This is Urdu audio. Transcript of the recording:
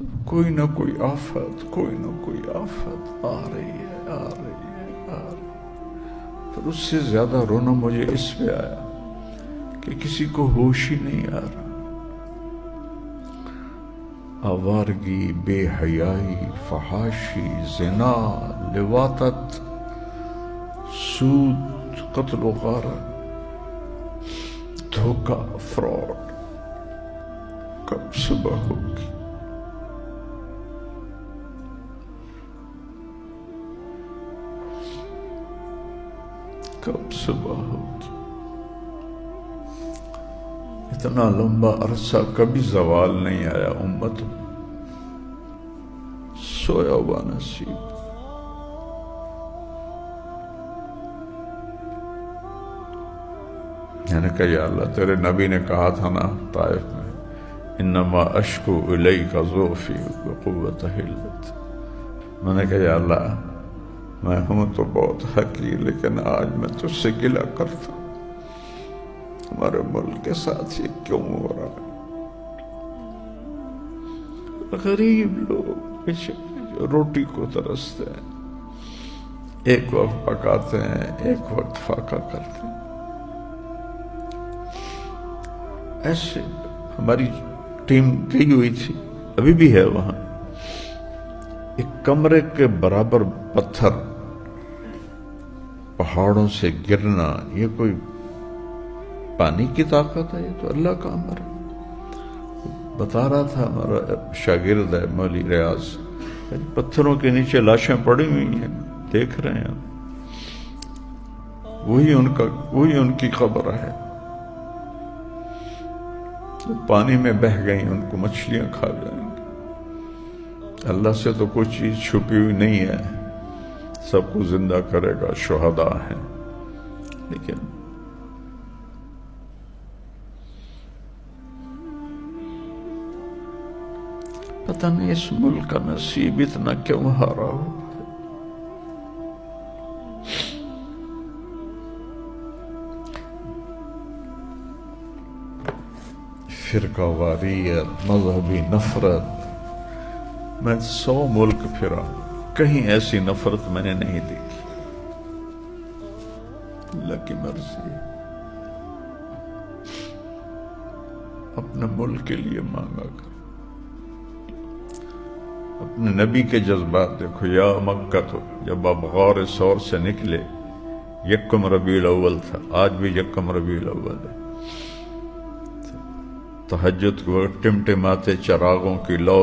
تو کوئی نہ کوئی آفت آ رہی ہے آ رہی ہے۔ پھر اس سے زیادہ رونا مجھے اس پہ آیا کہ کسی کو ہوش ہی نہیں آ رہا۔ آوارگی، بے حیائی، فحاشی، زنا، لواطت، سود، قتل و غارت، دھوکہ، فراڈ، کب صبح ہوگی؟ کب صبح ہوگی؟ اتنا لمبا عرصہ کبھی زوال نہیں آیا امت میں، سویا ہوا نصیب۔ میں نے کہا یا اللہ، تیرے نبی نے کہا تھا نا طائف میں، انما اشکو الیک ضعفی وقوت حیلتی۔ میں نے کہا یا اللہ، میں ہوں تو بہت حقیر، لیکن آج میں تجھ سے گلہ کرتا ہوں، ہمارے ملک کے ساتھ یہ کیوں ہو رہا ہے؟ غریب لوگ جو روٹی کو ترستے ہیں، ایک وقت پکاتے ہیں، ایک وقت فاقہ کرتے ہیں۔ ایسے ہماری ٹیم گئی ہوئی تھی، ابھی بھی ہے وہاں، ایک کمرے کے برابر پتھر پہاڑوں سے گرنا، یہ کوئی پانی کی طاقت ہے؟ یہ تو اللہ کا امر ہے۔ بتا رہا تھا ہمارا شاگرد ہے مولی ریاض، پتھروں کے نیچے لاشیں پڑی ہوئی ہیں، دیکھ رہے ہیں، وہی ان کی قبر ہے، پانی میں بہہ گئی، ان کو مچھلیاں کھا جائیں گی۔ اللہ سے تو کوئی چیز چھپی ہوئی نہیں ہے، سب کو زندہ کرے گا، شہداء ہیں، لیکن پتہ نہیں اس ملک کا نصیب اتنا کیوں ہارا ہو۔ فرقہ واریت، مذہبی نفرت، میں 100 ملک پھرا، کہیں ایسی نفرت میں نے نہیں دیکھی۔ اللہ کی مرضی، اپنے ملک کے لیے مانگا کر، اپنے نبی کے جذبات دیکھو۔ یا مکہ، تو جب آپ غار ثور سے نکلے، یکم ربیع الاول تھا، آج بھی یکم ربیع الاول ہے، تہجد کو ٹمٹماتے چراغوں کی لو